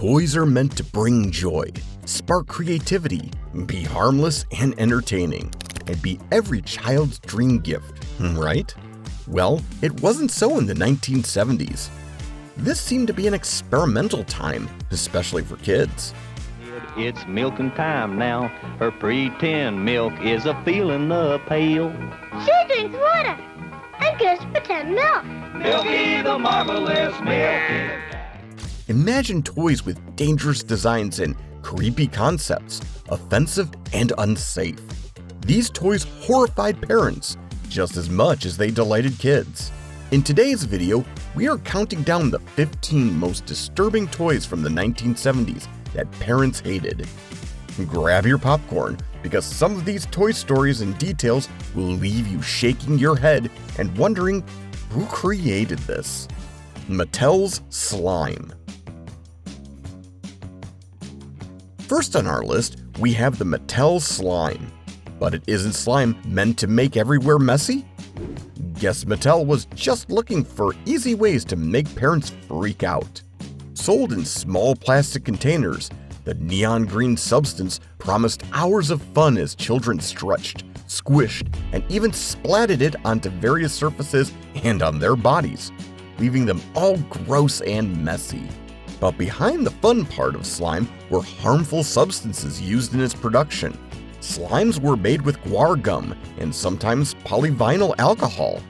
Toys are meant to bring joy, spark creativity, be harmless and entertaining, and be every child's dream gift, right? Well, it wasn't so in the 1970s. This seemed to be an experimental time, especially for kids. It's milking time now. Her pretend milk is a feeling the pail. She drinks water and gives pretend milk. Milky the marvelous Milky. Imagine toys with dangerous designs and creepy concepts, offensive and unsafe. These toys horrified parents just as much as they delighted kids. In today's video, we are counting down the 15 most disturbing toys from the 1970s that parents hated. Grab your popcorn, because some of these toy stories and details will leave you shaking your head and wondering who created this. Mattel's Slime. First on our list, we have the Mattel Slime. But it isn't slime meant to make everywhere messy? Guess Mattel was just looking for easy ways to make parents freak out. Sold in small plastic containers, the neon green substance promised hours of fun as children stretched, squished, and even splatted it onto various surfaces and on their bodies, leaving them all gross and messy. But behind the fun part of slime were harmful substances used in its production. Slimes were made with guar gum and sometimes polyvinyl alcohol,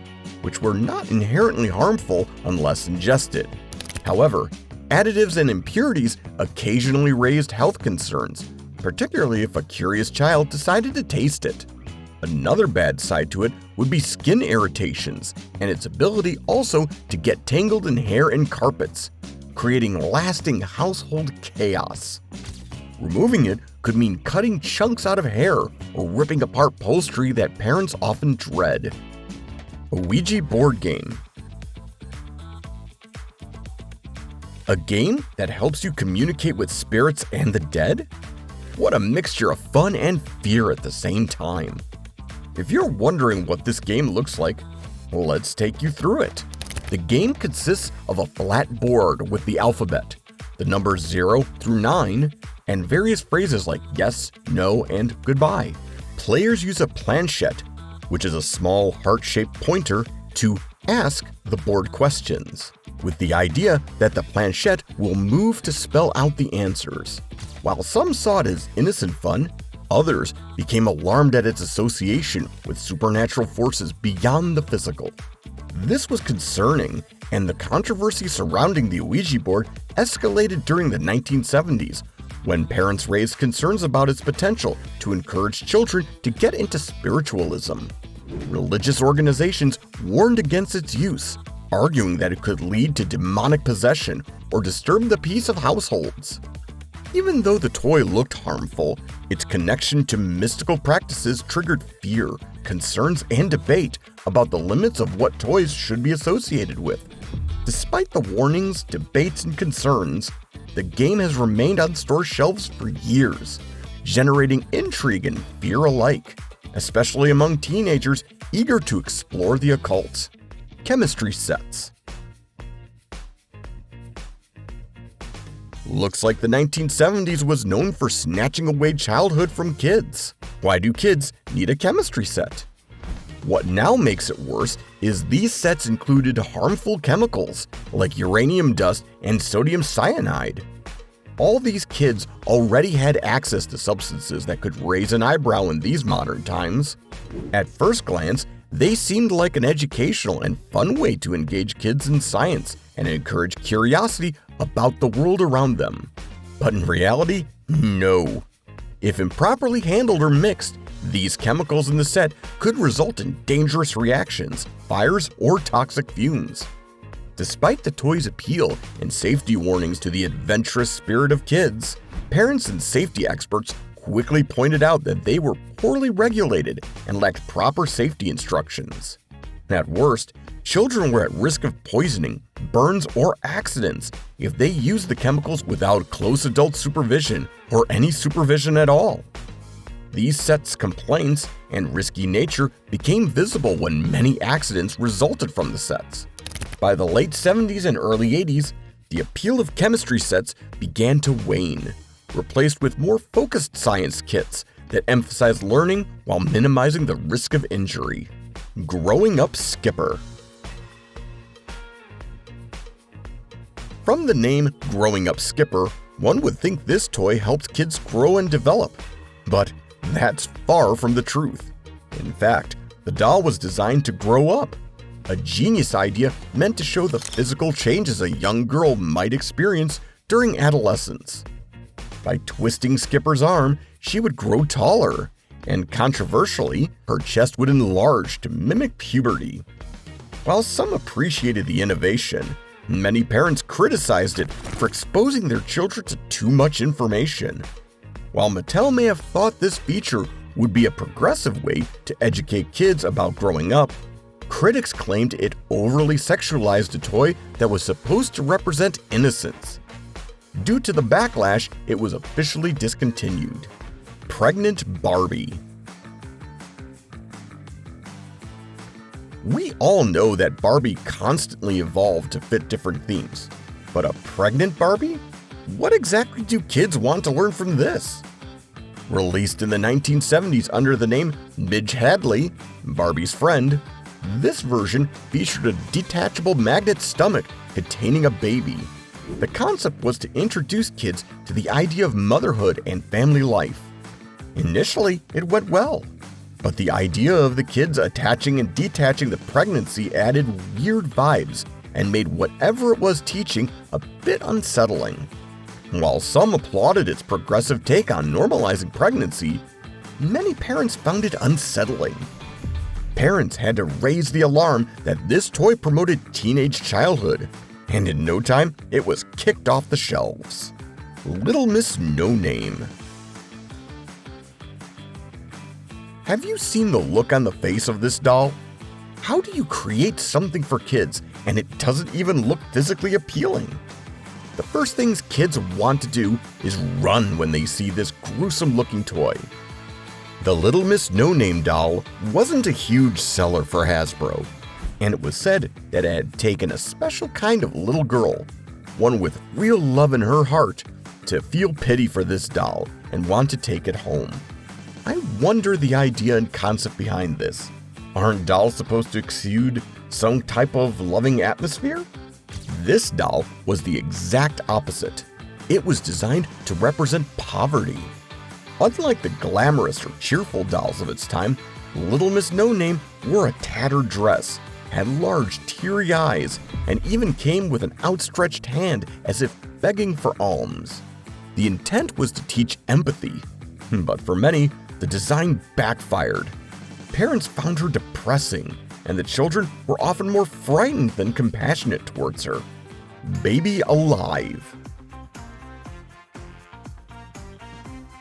which were not inherently harmful unless ingested. However, additives and impurities occasionally raised health concerns, particularly if a curious child decided to taste it. Another bad side to it would be skin irritations and its ability also to get tangled in hair and carpets, creating lasting household chaos. Removing it could mean cutting chunks out of hair or ripping apart upholstery that parents often dread. A Ouija board game. A game that helps you communicate with spirits and the dead? What a mixture of fun and fear at the same time. If you're wondering what this game looks like, let's take you through it. The game consists of a flat board with the alphabet, the numbers 0 through 9, and various phrases like yes, no, and goodbye. Players use a planchette, which is a small heart-shaped pointer, to ask the board questions, with the idea that the planchette will move to spell out the answers. While some saw it as innocent fun, others became alarmed at its association with supernatural forces beyond the physical. This was concerning, and the controversy surrounding the Ouija board escalated during the 1970s, when parents raised concerns about its potential to encourage children to get into spiritualism. Religious organizations warned against its use, arguing that it could lead to demonic possession or disturb the peace of households. Even though the toy looked harmful, its connection to mystical practices triggered fear, concerns, and debate about the limits of what toys should be associated with. Despite the warnings, debates, and concerns, the game has remained on store shelves for years, generating intrigue and fear alike, especially among teenagers eager to explore the occult. Chemistry sets. Looks like the 1970s was known for snatching away childhood from kids. Why do kids need a chemistry set? What now makes it worse is these sets included harmful chemicals like uranium dust and sodium cyanide. All these kids already had access to substances that could raise an eyebrow in these modern times. At first glance, they seemed like an educational and fun way to engage kids in science and encourage curiosity about the world around them. But in reality, no. If improperly handled or mixed, these chemicals in the set could result in dangerous reactions, fires, or toxic fumes. Despite the toy's appeal and safety warnings to the adventurous spirit of kids, parents and safety experts quickly pointed out that they were poorly regulated and lacked proper safety instructions. At worst, children were at risk of poisoning, burns, or accidents if they used the chemicals without close adult supervision or any supervision at all. These sets' complaints and risky nature became visible when many accidents resulted from the sets. By the late 70s and early 80s, the appeal of chemistry sets began to wane, replaced with more focused science kits that emphasize learning while minimizing the risk of injury. Growing Up Skipper. From the name Growing Up Skipper, one would think this toy helps kids grow and develop, but that's far from the truth. In fact, the doll was designed to grow up, a genius idea meant to show the physical changes a young girl might experience during adolescence. By twisting Skipper's arm, she would grow taller, and controversially, her chest would enlarge to mimic puberty. While some appreciated the innovation, many parents criticized it for exposing their children to too much information. While Mattel may have thought this feature would be a progressive way to educate kids about growing up, critics claimed it overly sexualized a toy that was supposed to represent innocence. Due to the backlash, it was officially discontinued. Pregnant Barbie. We all know that Barbie constantly evolved to fit different themes, but a pregnant Barbie? What exactly do kids want to learn from this? Released in the 1970s under the name Midge Hadley, Barbie's friend, this version featured a detachable magnet stomach containing a baby. The concept was to introduce kids to the idea of motherhood and family life. Initially, it went well, but the idea of the kids attaching and detaching the pregnancy added weird vibes and made whatever it was teaching a bit unsettling. While some applauded its progressive take on normalizing pregnancy, many parents found it unsettling. Parents had to raise the alarm that this toy promoted teenage childhood, and in no time, it was kicked off the shelves. Little Miss Noname. Have you seen the look on the face of this doll? How do you create something for kids and it doesn't even look physically appealing? The first things kids want to do is run when they see this gruesome-looking toy. The Little Miss Noname doll wasn't a huge seller for Hasbro, and it was said that it had taken a special kind of little girl, one with real love in her heart, to feel pity for this doll and want to take it home. I wonder the idea and concept behind this. Aren't dolls supposed to exude some type of loving atmosphere? This doll was the exact opposite. It was designed to represent poverty. Unlike the glamorous or cheerful dolls of its time, Little Miss Noname wore a tattered dress, had large teary eyes, and even came with an outstretched hand as if begging for alms. The intent was to teach empathy, but for many, the design backfired. Parents found her depressing, and the children were often more frightened than compassionate towards her. Baby Alive.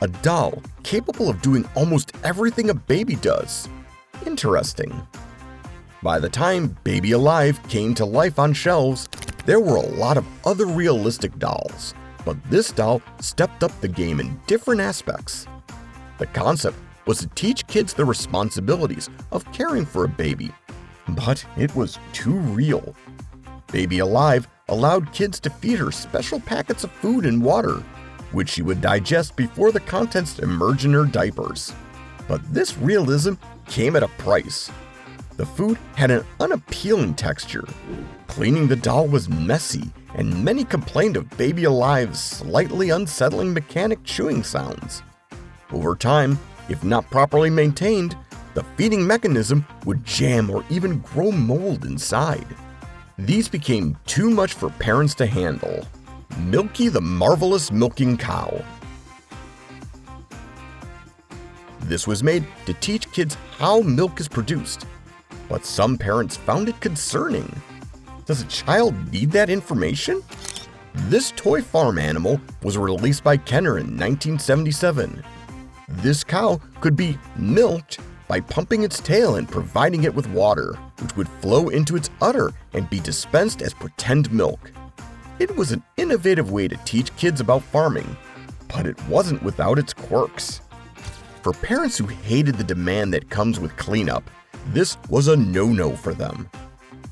A doll capable of doing almost everything a baby does. Interesting. By the time Baby Alive came to life on shelves, there were a lot of other realistic dolls, but this doll stepped up the game in different aspects. The concept was to teach kids the responsibilities of caring for a baby, but it was too real. Baby Alive allowed kids to feed her special packets of food and water, which she would digest before the contents emerged in her diapers. But this realism came at a price. The food had an unappealing texture. Cleaning the doll was messy, and many complained of Baby Alive's slightly unsettling mechanic chewing sounds. Over time, if not properly maintained, the feeding mechanism would jam or even grow mold inside. These became too much for parents to handle. Milky the Marvelous Milking Cow. This was made to teach kids how milk is produced, but some parents found it concerning. Does a child need that information? This toy farm animal was released by Kenner in 1977. This cow could be milked by pumping its tail and providing it with water, which would flow into its udder and be dispensed as pretend milk. It was an innovative way to teach kids about farming, but it wasn't without its quirks. For parents who hated the demand that comes with cleanup, this was a no-no for them.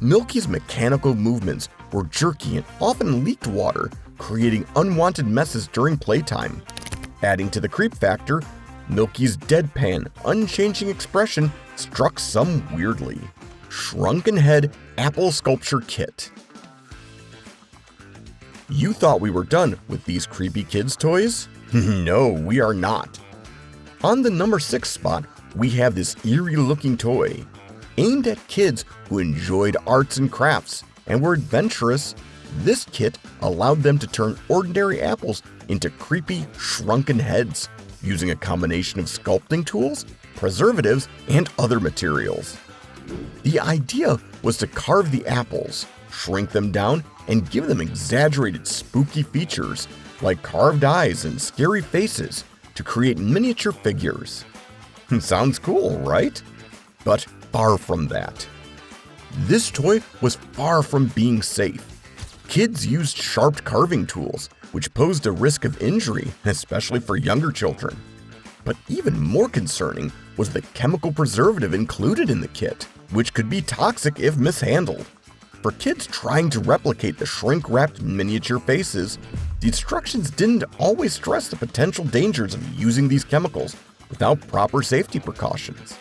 Milky's mechanical movements were jerky and often leaked water, creating unwanted messes during playtime. Adding to the creep factor, Milky's deadpan, unchanging expression struck some weirdly. Shrunken Head Apple Sculpture Kit. You thought we were done with these creepy kids' toys? No, we are not. On the number 6 spot, we have this eerie-looking toy. Aimed at kids who enjoyed arts and crafts and were adventurous, this kit allowed them to turn ordinary apples into creepy, shrunken heads, using a combination of sculpting tools, preservatives, and other materials. The idea was to carve the apples, shrink them down, and give them exaggerated spooky features like carved eyes and scary faces to create miniature figures. Sounds cool, right? But far from that. This toy was far from being safe. Kids used sharp carving tools, which posed a risk of injury, especially for younger children. But even more concerning was the chemical preservative included in the kit, which could be toxic if mishandled. For kids trying to replicate the shrink-wrapped miniature faces, the instructions didn't always stress the potential dangers of using these chemicals without proper safety precautions.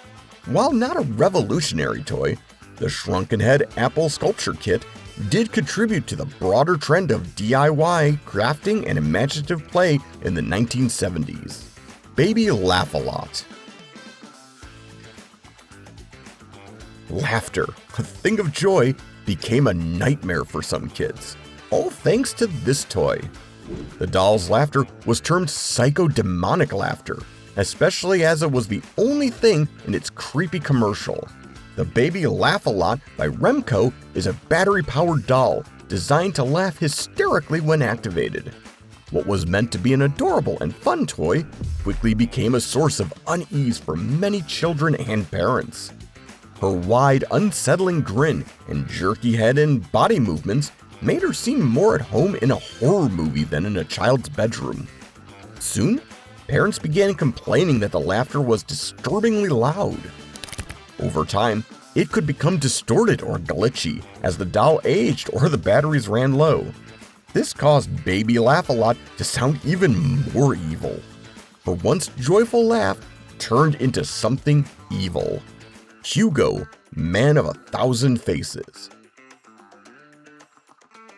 While not a revolutionary toy, the Shrunken Head Apple Sculpture Kit did contribute to the broader trend of DIY, crafting, and imaginative play in the 1970s. Baby Laugh-A-Lot. Laughter, a thing of joy, became a nightmare for some kids, all thanks to this toy. The doll's laughter was termed psychodemonic laughter, especially as it was the only thing in its creepy commercial. The Baby Laugh-A-Lot by Remco is a battery-powered doll designed to laugh hysterically when activated. What was meant to be an adorable and fun toy quickly became a source of unease for many children and parents. Her wide, unsettling grin and jerky head and body movements made her seem more at home in a horror movie than in a child's bedroom. Soon, parents began complaining that the laughter was disturbingly loud. Over time, it could become distorted or glitchy as the doll aged or the batteries ran low. This caused Baby Laugh-A-Lot to sound even more evil. Her once joyful laugh turned into something evil. Hugo, Man of 1,000 Faces.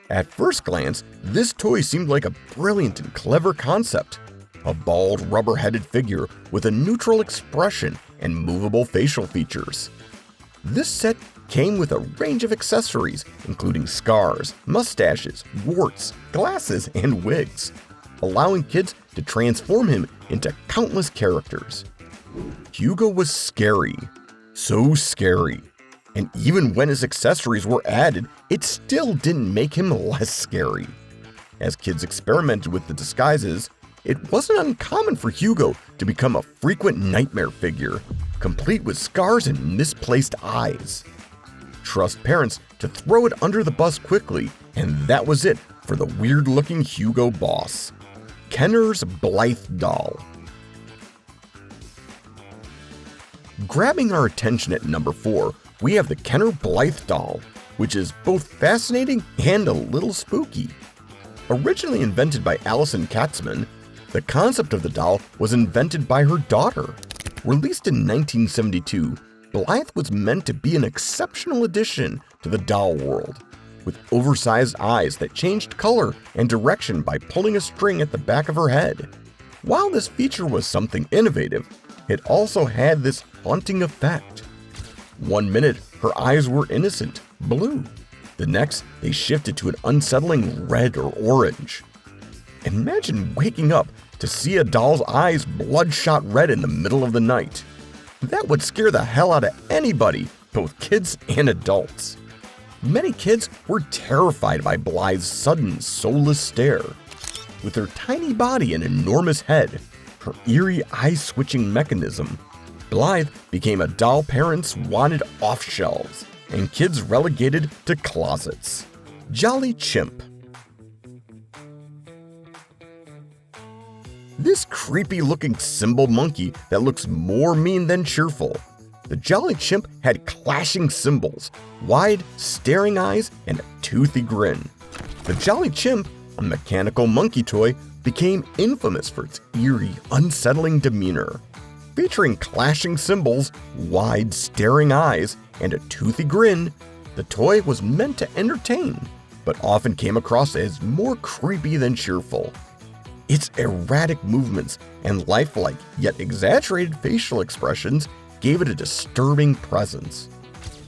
At first glance, this toy seemed like a brilliant and clever concept. A bald, rubber-headed figure with a neutral expression and movable facial features. This set came with a range of accessories, including scars, mustaches, warts, glasses, and wigs, allowing kids to transform him into countless characters. Hugo was scary. So scary. And even when his accessories were added, it still didn't make him less scary. As kids experimented with the disguises, it wasn't uncommon for Hugo to become a frequent nightmare figure, complete with scars and misplaced eyes. Trust parents to throw it under the bus quickly, and that was it for the weird-looking Hugo boss. Kenner's Blythe Doll. Grabbing our attention at number 4, we have the Kenner Blythe Doll, which is both fascinating and a little spooky. Originally invented by Alison Katzman, the concept of the doll was invented by her daughter. Released in 1972, Blythe was meant to be an exceptional addition to the doll world, with oversized eyes that changed color and direction by pulling a string at the back of her head. While this feature was something innovative, it also had this haunting effect. One minute, her eyes were innocent, blue. The next, they shifted to an unsettling red or orange. Imagine waking up to see a doll's eyes bloodshot red in the middle of the night. That would scare the hell out of anybody, both kids and adults. Many kids were terrified by Blythe's sudden, soulless stare. With her tiny body and enormous head, her eerie eye-switching mechanism, Blythe became a doll parents wanted off shelves and kids relegated to closets. Jolly Chimp. This creepy-looking symbol monkey that looks more mean than cheerful. The Jolly Chimp had clashing cymbals, wide, staring eyes, and a toothy grin. The Jolly Chimp, a mechanical monkey toy, became infamous for its eerie, unsettling demeanor. Featuring clashing cymbals, wide, staring eyes, and a toothy grin, the toy was meant to entertain, but often came across as more creepy than cheerful. Its erratic movements and lifelike yet exaggerated facial expressions gave it a disturbing presence.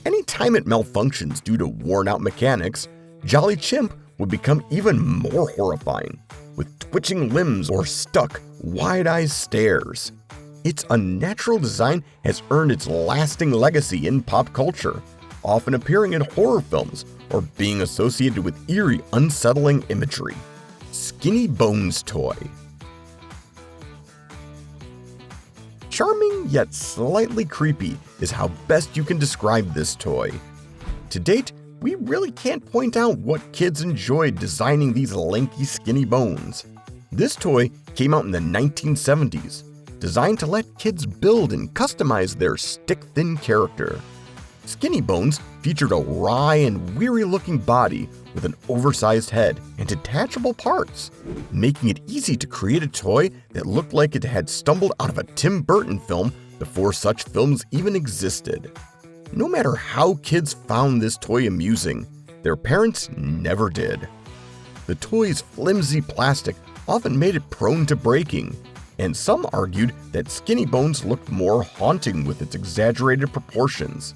Anytime it malfunctions due to worn-out mechanics, Jolly Chimp would become even more horrifying, with twitching limbs or stuck, wide-eyed stares. Its unnatural design has earned its lasting legacy in pop culture, often appearing in horror films or being associated with eerie, unsettling imagery. Skinny Bones Toy. Charming yet slightly creepy is how best you can describe this toy. To date, we really can't point out what kids enjoyed designing these lanky skinny bones. This toy came out in the 1970s, designed to let kids build and customize their stick-thin character. Skinny Bones featured a wry and weary-looking body with an oversized head and detachable parts, making it easy to create a toy that looked like it had stumbled out of a Tim Burton film before such films even existed. No matter how kids found this toy amusing, their parents never did. The toy's flimsy plastic often made it prone to breaking, and some argued that Skinny Bones looked more haunting with its exaggerated proportions.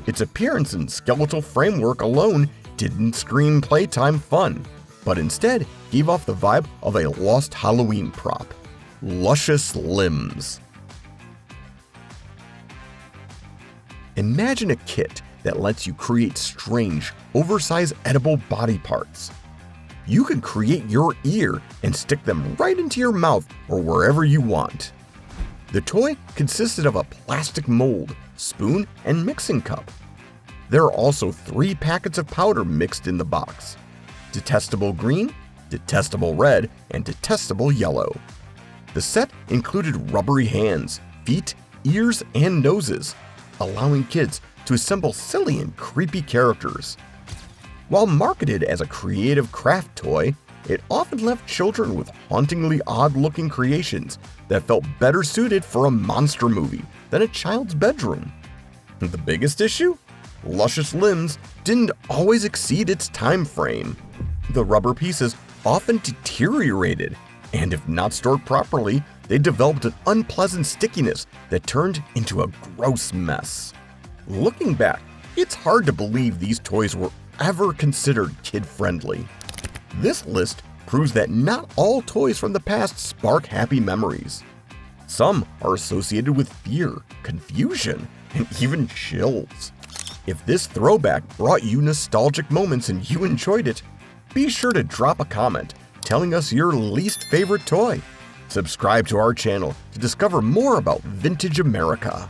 Its appearance and skeletal framework alone didn't scream playtime fun, but instead gave off the vibe of a lost Halloween prop. Lushly Limbs. Imagine a kit that lets you create strange, oversized edible body parts. You can create your ear and stick them right into your mouth or wherever you want. The toy consisted of a plastic mold, spoon, and mixing cup. There are also 3 packets of powder mixed in the box: detestable green, detestable red, and detestable yellow. The set included rubbery hands, feet, ears, and noses, allowing kids to assemble silly and creepy characters. While marketed as a creative craft toy, it often left children with hauntingly odd-looking creations that felt better suited for a monster movie than a child's bedroom. The biggest issue? Lushly Limbs didn't always exceed its time frame. The rubber pieces often deteriorated, and if not stored properly, they developed an unpleasant stickiness that turned into a gross mess. Looking back, it's hard to believe these toys were ever considered kid-friendly. This list proves that not all toys from the past spark happy memories. Some are associated with fear, confusion, and even chills. If this throwback brought you nostalgic moments and you enjoyed it, be sure to drop a comment telling us your least favorite toy. Subscribe to our channel to discover more about vintage America.